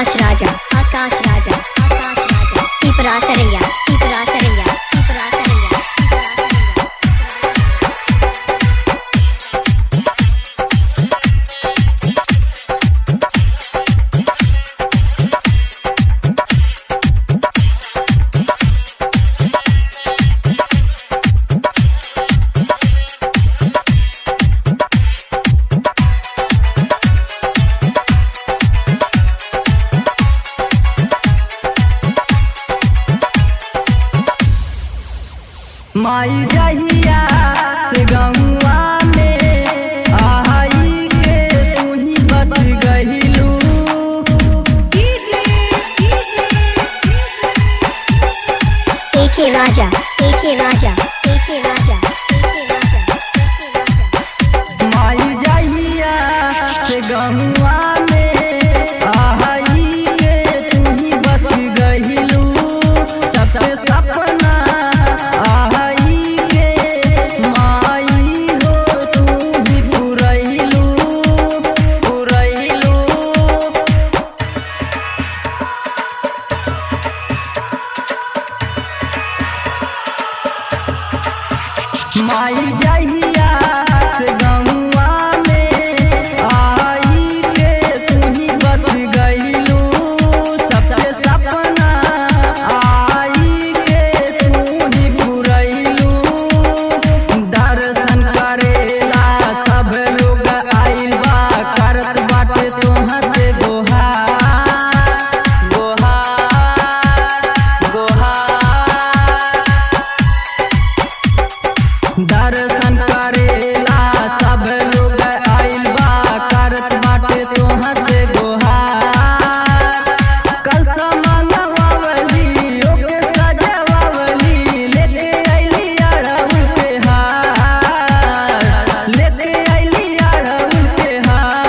आकाश राजा, आकाश राजा, आकाश राजा, पिपरा सरैया, पिपरा सरैया, पिपरा सरैया। माई जहिया से गौआ में आई के तू ही बस गहिलू। एके राजा, एके राजा, एके राजा, एके राजा। माई जहिया से गौआ में आई के तू ही बस गहिलू। सबके सपना माई जहिया से गौआ में आई के तू ही बस गइलू। सबके सपना आई के तू ही पुरैलू। दर्शन करेला सब लोग आइल बा, करत बाटे तोहाँ से गोहार गोहार गोहार। दर्शन करेला सब लोग आइल बा, करत बाटे तोहाँ से गोहार। कल समनवावली ओके सजवावली, लेके आइली अड़हुल के हार, लेके आइली अड़हुल के हार।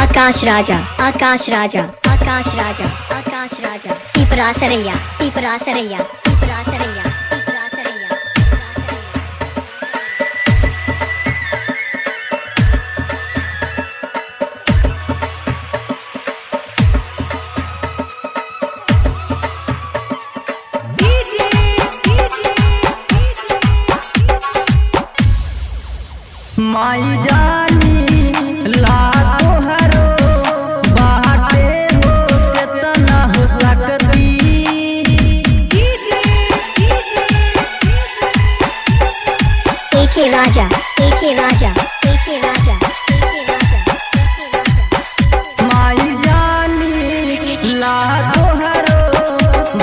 आकाश राजा, आकाश राजा, आकाश राजा, आकाश राजा, पिपरा सरैया, पिपरा सरैया, पिपरा सरैया, पिपरा सरैया। माई जानी ला तोहरो बाटे हो केतना हो सकती। एके राजा, एके राजा, एके राजा, एके राजा, एके राजा। माई जानी ला तोहरो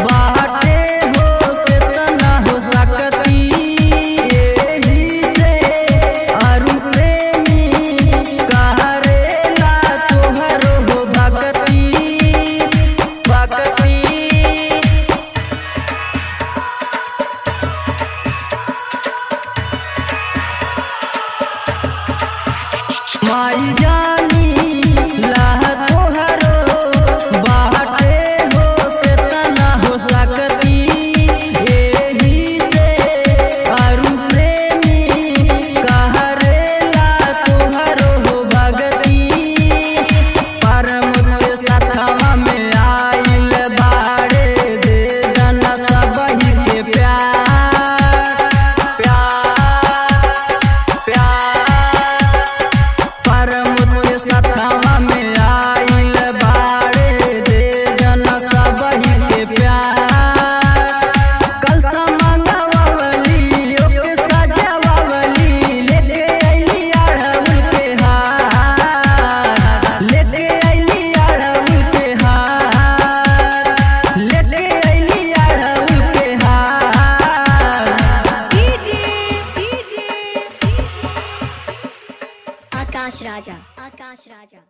बाटे हो केतना हो सकती। एही से अरु प्रेमी करेला तोहरो हो भक्ति भक्ति। माई जानी ला तोहरो बाटे हो केतना हो सकती। एही से अरु प्रेमी करेला तोहरो हो भक्ति। परम के सथवा में आइल बाड़े, दे दना सबही के प्यार प्यार प्यार। परम के सथवा में आइल बाड़े, दे दना सबही के प्यार। कल समनवावली ओके सजवावली, लेके आइली अड़हुल के हार, लेके आइली अड़हुल के हार, लेके आइली अड़हुल के हार। आकाश राजा, आकाश राजा।